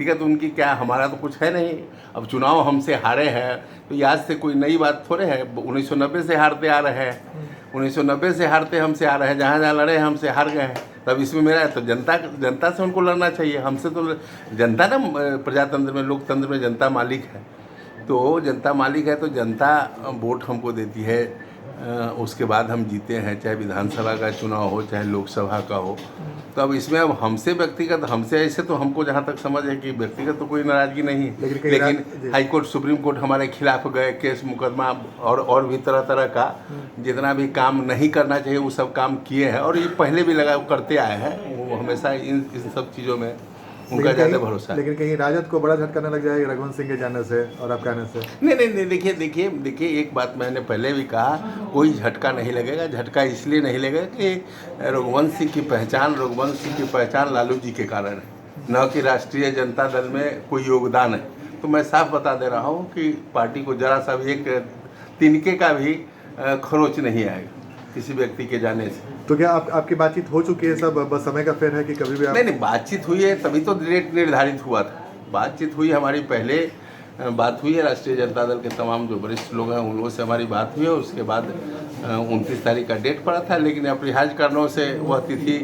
व्यक्तिगत उनकी क्या, हमारा तो कुछ है नहीं। अब चुनाव हमसे हारे हैं तो आज से कोई नई बात थोड़े है, 1990 से हारते आ रहे हैं, 1990 से हारते हमसे आ रहे हैं, जहाँ जहाँ लड़े हमसे हार गए हैं। तब इसमें मेरा है तो जनता से उनको लड़ना चाहिए, हमसे तो जनता ना, प्रजातंत्र में, लोकतंत्र में जनता मालिक है। तो जनता मालिक है तो जनता वोट हमको देती है, उसके बाद हम जीते हैं, चाहे विधानसभा का चुनाव हो चाहे लोकसभा का हो। तो अब इसमें अब हमसे व्यक्तिगत, हमसे ऐसे तो हमको जहाँ तक समझ है कि व्यक्तिगत तो कोई नाराज़गी नहीं है, लेकिन हाई कोर्ट सुप्रीम कोर्ट हमारे खिलाफ गए, केस मुकदमा और भी तरह तरह का जितना भी काम नहीं करना चाहिए वो सब काम किए हैं, और ये पहले भी लगा करते आए हैं, वो हमेशा इन सब चीज़ों में उनका ज़्यादा भरोसा है। लेकिन कहीं राजद को बड़ा झटका न लग जाएगा रघुवंश सिंह के जाने से और आपके आने से? नहीं, देखिए एक बात मैंने पहले भी कहा, कोई झटका नहीं लगेगा। झटका इसलिए नहीं लगेगा कि रघुवंश सिंह की पहचान लालू जी के कारण है, न कि राष्ट्रीय जनता दल में कोई योगदान है। तो मैं साफ बता दे रहा हूँ कि पार्टी को जरा सा भी एक तिनके का भी खरोच नहीं आएगा किसी व्यक्ति के जाने से। तो क्या आपकी बातचीत हो चुकी है, सब बस समय का फेर है कि कभी भी नहीं, बातचीत हुई है तभी तो डेट निर्धारित हुआ था। बातचीत हुई, हमारी पहले बात हुई है राष्ट्रीय जनता दल के तमाम जो वरिष्ठ लोग हैं उन लोगों से हमारी बात हुई है। उसके बाद 29 तारीख का डेट पड़ा था, लेकिन अपरिहार्य कारणों से वह तिथि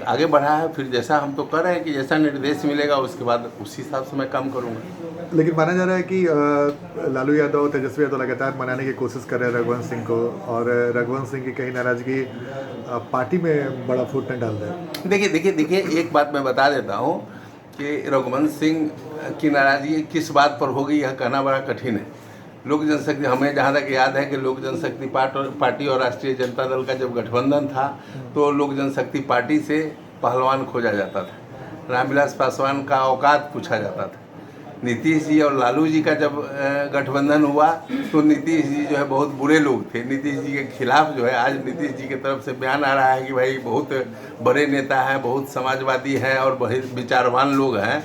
आगे बढ़ा है। फिर जैसा हम तो कर रहे हैं कि जैसा निर्देश मिलेगा उसके बाद उसी हिसाब से मैं काम करूँगा। लेकिन माना जा रहा है कि लालू यादव, तेजस्वी यादव लगातार मनाने की कोशिश कर रहे हैं रघुवंश सिंह को, और रघुवंश सिंह की कहीं नाराजगी पार्टी में बड़ा फुटने डाल रहा है। देखिए एक बात मैं बता देता हूँ कि रघुवंश सिंह की नाराजगी किस बात पर होगी यह कहना बड़ा कठिन है। लोक जनशक्ति, हमें जहाँ तक याद है कि लोक जनशक्ति पार्टी और राष्ट्रीय जनता दल का जब गठबंधन था तो लोक जनशक्ति पार्टी से पहलवान खोजा जाता था, रामविलास पासवान का औकात पूछा जाता था। नीतीश जी और लालू जी का जब गठबंधन हुआ तो नीतीश जी जो है बहुत बुरे लोग थे, नीतीश जी के खिलाफ जो है आज नीतीश जी की तरफ से बयान आ रहा है कि भाई बहुत बड़े नेता हैं, बहुत समाजवादी हैं और बहुत विचारवान लोग हैं,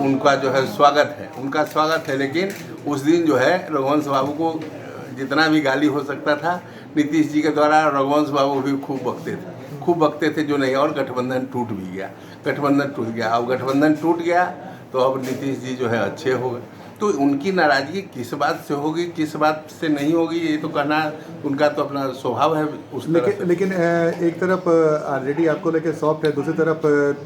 उनका जो है स्वागत है, उनका स्वागत है। लेकिन उस दिन जो है रघुवंश बाबू को जितना भी गाली हो सकता था नीतीश जी के द्वारा, रघुवंश बाबू भी खूब बकते थे जो नहीं, और गठबंधन टूट भी गया। अब गठबंधन टूट गया तो अब नीतीश जी जो है अच्छे हो गए। तो उनकी नाराज़गी किस बात से होगी किस बात से नहीं होगी ये तो कहना उनका तो अपना स्वभाव है उस लेकिन एक तरफ ऑलरेडी आपको लेके सॉफ्ट है, दूसरी तरफ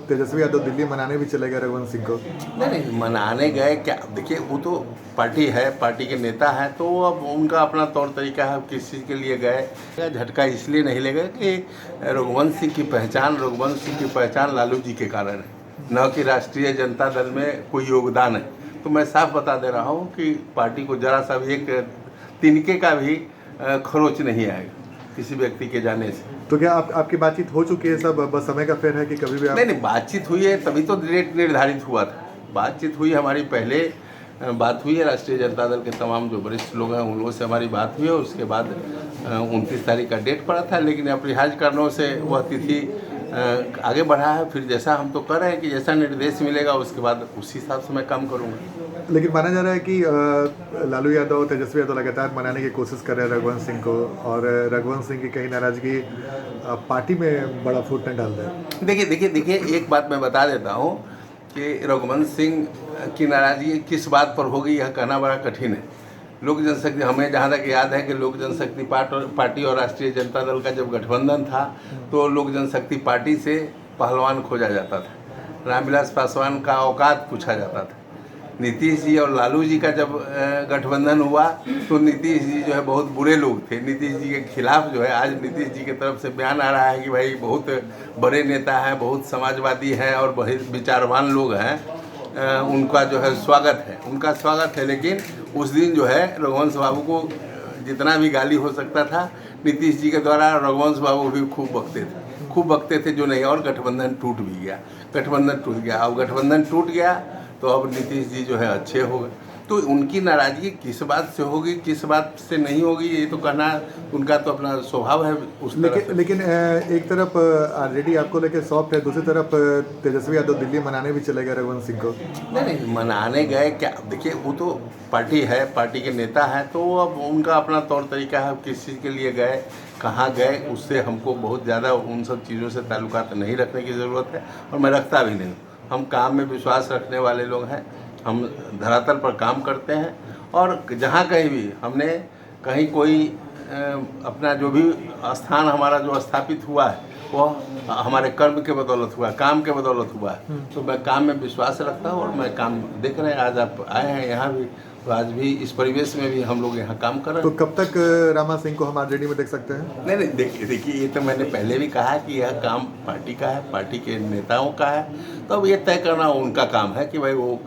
तेजस्वी यादव दिल्ली मनाने भी चले गए रघुवंश सिंह को। नहीं, मनाने गए क्या, देखिए वो तो पार्टी है, पार्टी के नेता हैं, तो अब उनका अपना तौर तरीका है किस चीज़ के लिए गए। झटका इसलिए नहीं लगेगा कि रघुवंश सिंह की पहचान लालू जी के कारण है, न कि राष्ट्रीय जनता दल में कोई योगदान है। तो मैं साफ बता दे रहा हूँ कि पार्टी को जरा सा भी एक तिनके का भी खरोच नहीं आएगा किसी व्यक्ति के जाने से। तो क्या आपकी बातचीत हो चुकी है, सब बस समय का फेर है कि कभी भी नहीं, बातचीत हुई है तभी तो डेट निर्धारित हुआ था। बातचीत हुई, हमारी पहले बात हुई है राष्ट्रीय जनता दल के तमाम जो वरिष्ठ लोग हैं उन लोगों से हमारी बात हुई है। उसके बाद 29 तारीख का डेट पड़ा था, लेकिन अपरिहार्य कारणों से वह तिथि आगे बढ़ा है। फिर जैसा हम तो कर रहे हैं कि जैसा निर्देश मिलेगा उसके बाद उसी हिसाब से मैं काम करूँगा। लेकिन माना जा रहा है कि लालू यादव, तेजस्वी यादव लगातार मनाने की कोशिश कर रहे हैं रघुवंश सिंह को, और रघुवंश सिंह की कहीं नाराजगी पार्टी में बड़ा फुटने डाल रहा है। देखिए एक बात मैं बता देता हूँ कि रघुवंश सिंह की नाराजगी किस बात पर होगी यह कहना बड़ा कठिन है। लोक जनशक्ति, हमें जहाँ तक याद है कि लोक जनशक्ति पार्टी और राष्ट्रीय जनता दल का जब गठबंधन था तो लोक जनशक्ति पार्टी से पहलवान खोजा जाता था, रामविलास पासवान का औकात पूछा जाता था। नीतीश जी और लालू जी का जब गठबंधन हुआ तो नीतीश जी जो है बहुत बुरे लोग थे, नीतीश जी के खिलाफ जो है आज नीतीश जी की तरफ से बयान आ रहा है कि भाई बहुत बड़े नेता हैं, बहुत समाजवादी हैं और बहुत विचारवान लोग हैं, उनका जो है स्वागत है। लेकिन उस दिन जो है रघुवंश बाबू को जितना भी गाली हो सकता था नीतीश जी के द्वारा, रघुवंश बाबू भी खूब बकते थे जो नहीं, और गठबंधन टूट गया। अब गठबंधन टूट गया तो अब नीतीश जी जो है अच्छे हो गए। तो उनकी नाराज़गी किस बात से होगी किस बात से नहीं होगी ये तो कहना उनका तो अपना स्वभाव है उस लेकिन एक तरफ ऑलरेडी आपको लेके सॉफ्ट है, दूसरी तरफ तेजस्वी यादव दिल्ली मनाने भी चले गए रघुवंश सिंह को। नहीं, मनाने गए क्या, देखिए वो तो पार्टी है, पार्टी के नेता हैं, तो अब उनका अपना तौर तरीका है किस चीज़ के लिए गए, कहाँ गए, उससे हमको बहुत ज़्यादा उन सब चीज़ों से ताल्लुकात नहीं रखने की ज़रूरत है और मैं रखता भी नहीं। हम काम में विश्वास रखने वाले लोग हैं, हम धरातल पर काम करते हैं और जहाँ कहीं भी हमने कहीं कोई अपना जो भी स्थान हमारा जो स्थापित हुआ है वो हमारे कर्म के बदौलत हुआ है, काम के बदौलत हुआ है। तो मैं काम में विश्वास रखता हूँ और मैं काम देख रहे हैं, आज आप आए हैं यहाँ भी, तो आज भी इस परिवेश में भी हम लोग यहाँ काम कर रहे तो हैं। कब तक रामा सिंह को हम आरजेडी में देख सकते हैं? नहीं, देखिए ये तो मैंने पहले भी कहा कि यह काम पार्टी का है, पार्टी के नेताओं का है। तो अब ये तय करना उनका काम है कि भाई वो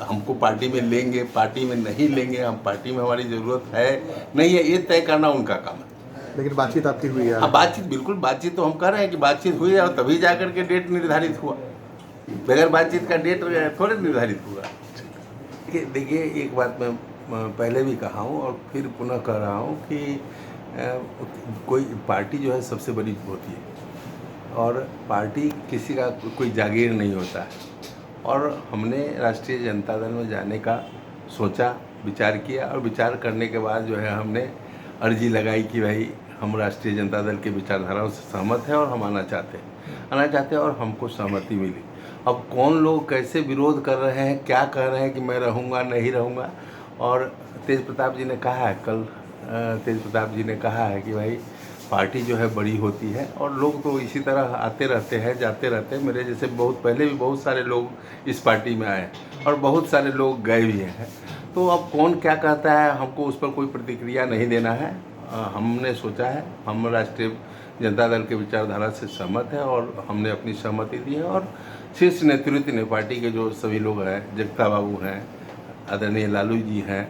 हमको पार्टी में लेंगे, पार्टी में नहीं लेंगे, हम पार्टी में हमारी ज़रूरत है नहीं है, ये तय करना उनका काम है। लेकिन बातचीत आपकी हुई है? हाँ, बातचीत बिल्कुल, बातचीत तो हम कर रहे हैं कि बातचीत हुई है और तभी जा कर के डेट निर्धारित हुआ। बगैर बातचीत का डेट थोड़े निर्धारित हुआ। देखिए एक बात मैं पहले भी कहा हूँ और फिर पुनः कह रहा हूँ कि कोई पार्टी जो है सबसे बड़ी होती है और पार्टी किसी का कोई जागीर नहीं होता है। और हमने राष्ट्रीय जनता दल में जाने का सोचा, विचार किया और विचार करने के बाद जो है हमने अर्जी लगाई कि भाई हम राष्ट्रीय जनता दल के विचारधाराओं से सहमत हैं और हम आना चाहते हैं और हमको सहमति मिली। अब कौन लोग कैसे विरोध कर रहे हैं, क्या कह रहे हैं कि मैं रहूँगा नहीं रहूँगा, और तेज प्रताप जी ने कहा है कल, तेज प्रताप जी ने कहा है कि भाई पार्टी जो है बड़ी होती है और लोग तो इसी तरह आते रहते हैं जाते रहते हैं। मेरे जैसे बहुत पहले भी बहुत सारे लोग इस पार्टी में आए और बहुत सारे लोग गए भी हैं। तो अब कौन क्या कहता है हमको उस पर कोई प्रतिक्रिया नहीं देना है। हमने सोचा है, हम राष्ट्रीय जनता दल के विचारधारा से सहमत है और हमने अपनी सहमति दी है और शीर्ष नेतृत्व ने, पार्टी के जो सभी लोग हैं, जगता बाबू हैं, आदरणीय लालू जी हैं,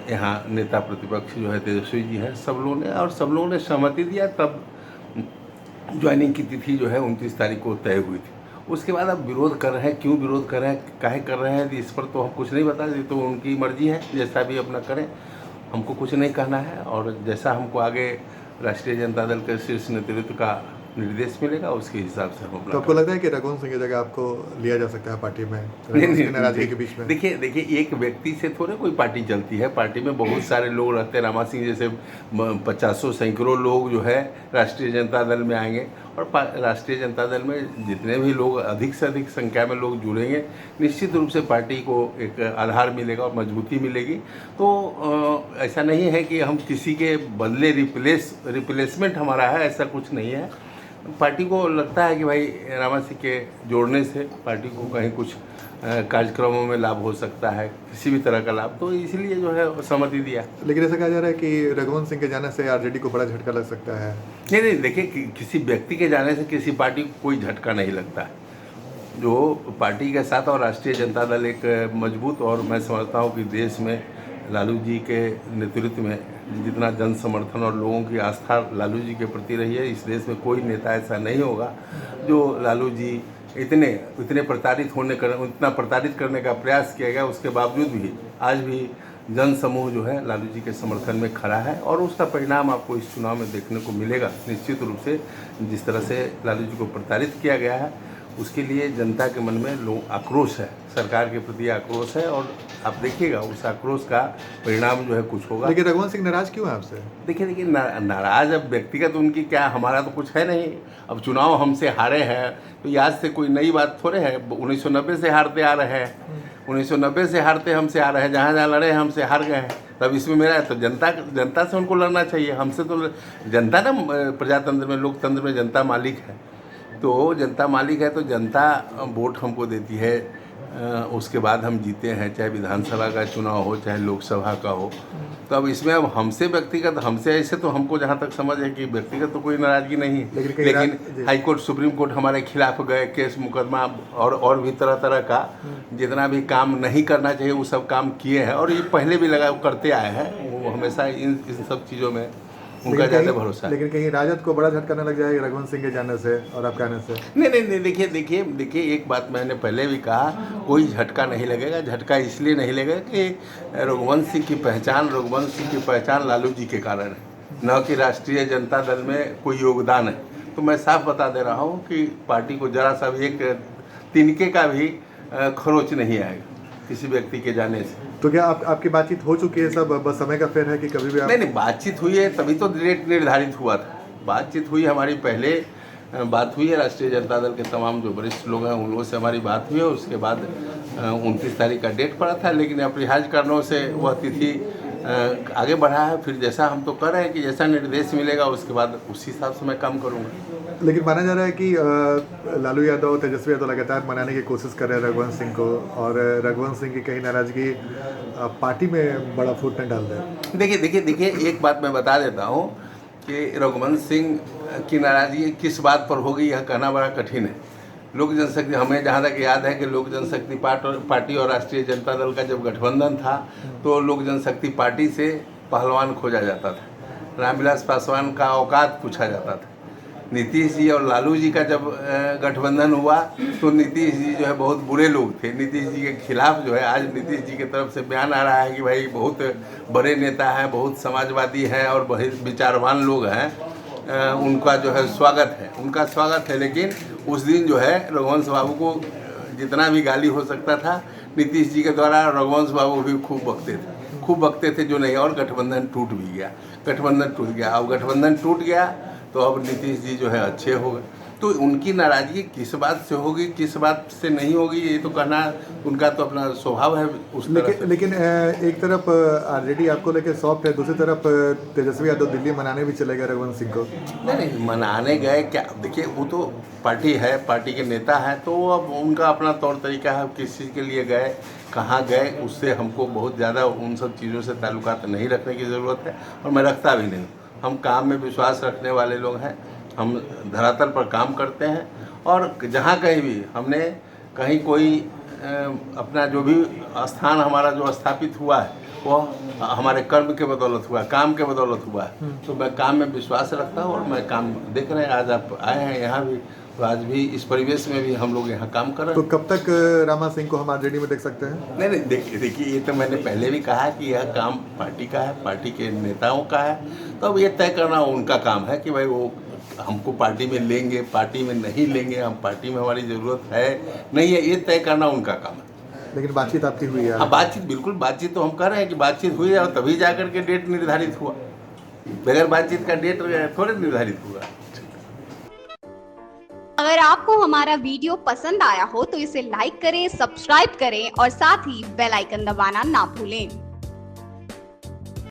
यहाँ नेता प्रतिपक्ष जो है तेजस्वी जी हैं, सब लोगों ने सहमति दिया। तब ज्वाइनिंग की तिथि जो है 29 तारीख को तय हुई थी। उसके बाद अब विरोध कर रहे हैं, क्यों विरोध कर रहे हैं, काहे कर रहे हैं, इस पर तो हम कुछ नहीं बता देते, तो उनकी मर्जी है, जैसा भी अपना करें, हमको कुछ नहीं कहना है। और जैसा हमको आगे राष्ट्रीय जनता दल के शीर्ष नेतृत्व का निर्देश मिलेगा उसके हिसाब से हम अपना। तो आपको लगता है कि रघुवंश सिंह की जगह आपको लिया जा सकता है पार्टी में, नाराजगी के बीच में? देखिए एक व्यक्ति से थोड़े कोई पार्टी चलती है। पार्टी में बहुत सारे लोग रहते हैं। रामा सिंह जैसे 50 सैकड़ों लोग जो है राष्ट्रीय जनता दल में आएंगे और राष्ट्रीय जनता दल में जितने भी लोग अधिक से अधिक संख्या में लोग जुड़ेंगे, निश्चित रूप से पार्टी को एक आधार मिलेगा और मजबूती मिलेगी। तो ऐसा नहीं है कि हम किसी के बदले रिप्लेसमेंट हमारा है, ऐसा कुछ नहीं है। पार्टी को लगता है कि भाई रामा सिंह के जोड़ने से पार्टी को कहीं कुछ कार्यक्रमों में लाभ हो सकता है, किसी भी तरह का लाभ, तो इसलिए जो है सहमति दिया। लेकिन ऐसा कहा जा रहा है कि रघुवंश सिंह के जाने से आरजेडी को बड़ा झटका लग सकता है। नहीं, देखिए किसी व्यक्ति के जाने से किसी पार्टी को कोई झटका नहीं लगता है। जो पार्टी के साथ और राष्ट्रीय जनता दल एक मजबूत, और मैं समझता हूँ कि देश में लालू जी के नेतृत्व में जितना जन समर्थन और लोगों की आस्था लालू जी के प्रति रही है, इस देश में कोई नेता ऐसा नहीं होगा जो लालू जी इतने प्रताड़ित इतना प्रताड़ित करने का प्रयास किया गया, उसके बावजूद भी आज भी जन समूह जो है लालू जी के समर्थन में खड़ा है। और उसका परिणाम आपको इस चुनाव में देखने को मिलेगा निश्चित रूप से। जिस तरह से लालू जी को प्रताड़ित किया गया है, उसके लिए जनता के मन में लोग आक्रोश है, सरकार के प्रति आक्रोश है, और आप देखिएगा उस आक्रोश का परिणाम जो है कुछ होगा। लेकिन रघुवंश सिंह नाराज क्यों है आपसे? देखिए नाराज अब व्यक्तिगत उनकी क्या, हमारा तो कुछ है नहीं। अब चुनाव हमसे हारे हैं तो आज से कोई नई बात थोड़े है। 1990 से हारते आ रहे हैं, 1990 से हारते हमसे आ रहे हैं, जहाँ लड़े हमसे हार गए हैं। तब इसमें मेरा है तो जनता से उनको लड़ना चाहिए, हमसे तो जनता ना, प्रजातंत्र में, लोकतंत्र में जनता मालिक है। तो जनता मालिक है तो जनता वोट हमको देती है, उसके बाद हम जीते हैं, चाहे विधानसभा का चुनाव हो चाहे लोकसभा का हो। तो अब इसमें अब हमसे ऐसे तो हमको जहाँ तक समझ है कि व्यक्तिगत तो कोई नाराजगी नहीं है। लेकिन हाई कोर्ट, सुप्रीम कोर्ट हमारे खिलाफ गए, केस मुकदमा और भी तरह का जितना भी काम नहीं करना चाहिए वो सब काम किए हैं, और ये पहले भी करते आए हैं। वो हमेशा इन सब चीज़ों में उनका ज़्यादा भरोसा है। लेकिन कहीं राजद को बड़ा झटका न लग जाएगा रघुवंश सिंह के जाने से और आपके आने से? नहीं, देखिए एक बात मैंने पहले भी कहा, कोई झटका नहीं लगेगा। झटका इसलिए नहीं लगेगा कि रघुवंश सिंह की पहचान लालू जी के कारण है, न कि राष्ट्रीय जनता दल में कोई योगदान है। तो मैं साफ बता दे रहा हूँ कि पार्टी को जरा सा भी एक तिनके का भी खरोच नहीं आएगा किसी व्यक्ति के जाने से। तो क्या आपकी बातचीत हो चुकी है, सब बस समय का फेर है कि कभी भी नहीं, बातचीत हुई है तभी तो डेट निर्धारित हुआ था। बातचीत हुई हमारी पहले बात हुई है। राष्ट्रीय जनता दल के तमाम जो वरिष्ठ लोग हैं उन लोगों से हमारी बात हुई है। उसके बाद 29 तारीख का डेट पड़ा था, लेकिन अपरिहार्य कारणों से वह तिथि आगे बढ़ा है। फिर जैसा हम तो कर रहे हैं कि जैसा निर्देश मिलेगा उसके बाद उसी हिसाब से मैं काम करूँगा। लेकिन माना जा रहा है कि लालू यादव तेजस्वी यादव लगातार मनाने की कोशिश कर रहे हैं रघुवंश सिंह को, और रघुवंश सिंह की कहीं नाराजगी पार्टी में बड़ा फुटप्रिंट डाल रहा है। देखिए एक बात मैं बता देता हूँ कि रघुवंश सिंह की नाराजगी किस बात पर होगी यह कहना बड़ा कठिन है। लोक जनशक्ति, हमें जहाँ तक याद है कि लोक जनशक्ति पार्टी और राष्ट्रीय जनता दल का जब गठबंधन था तो लोक जनशक्ति पार्टी से पहलवान खोजा जाता था, रामविलास पासवान का औकात पूछा जाता था। नीतीश जी और लालू जी का जब गठबंधन हुआ तो नीतीश जी जो है बहुत बुरे लोग थे। नीतीश जी के खिलाफ जो है आज नीतीश जी की तरफ से बयान आ रहा है कि भाई बहुत बड़े नेता हैं, बहुत समाजवादी हैं और बहुत विचारवान लोग हैं, उनका जो है स्वागत है, उनका स्वागत है। लेकिन उस दिन जो है रघुवंश बाबू को जितना भी गाली हो सकता था नीतीश जी के द्वारा रघुवंश बाबू भी खूब बकते थे जो नहीं, और गठबंधन टूट भी गया। गठबंधन टूट गया, अब गठबंधन टूट गया तो अब नीतीश जी जो है अच्छे हो गए। तो उनकी नाराज़गी किस बात से होगी किस बात से नहीं होगी ये तो कहना उनका तो अपना स्वभाव है उस तरह से। लेकिन एक तरफ ऑलरेडी आपको लेके सॉफ्ट है, दूसरी तरफ तेजस्वी यादव दिल्ली मनाने भी चले गए रघुवंश सिंह को। नहीं मनाने गए क्या, देखिए वो तो पार्टी है, पार्टी के नेता हैं, तो अब उनका अपना तौर तरीका है, किस चीज़ के लिए गए, कहाँ गए, उससे हमको बहुत ज़्यादा उन सब चीज़ों से ताल्लुकात नहीं रखने की ज़रूरत है और मैं रखता भी नहीं। हम काम में विश्वास रखने वाले लोग हैं, हम धरातल पर काम करते हैं और जहाँ कहीं भी हमने कहीं कोई अपना जो भी स्थान हमारा जो स्थापित हुआ है वो हमारे कर्म के बदौलत हुआ है, काम के बदौलत हुआ है। तो मैं काम में विश्वास रखता हूँ और मैं काम देख रहे हैं। आज आप आए हैं यहाँ भी, तो आज भी इस परिवेश में भी हम लोग यहाँ काम कर रहे हैं। तो कब तक रामा सिंह को हम आरजेडी में देख सकते हैं? नहीं देखिए ये तो मैंने पहले भी कहा कि यह काम पार्टी का है, पार्टी के नेताओं का है। तो अब ये तय करना उनका काम है कि भाई वो हमको पार्टी में लेंगे, पार्टी में नहीं लेंगे, हम पार्टी में हमारी ज़रूरत है नहीं है, ये तय करना उनका काम है। लेकिन बातचीत आपकी हुई है? हाँ बातचीत, बिल्कुल बातचीत तो हम कर रहे हैं कि बातचीत हुई है और तभी जा कर के डेट निर्धारित हुआ। बगैर बातचीत का डेट थोड़े निर्धारित हुआ। अगर आपको हमारा वीडियो पसंद आया हो तो इसे लाइक करें, सब्सक्राइब करें और साथ ही बेल आइकन दबाना ना भूलें।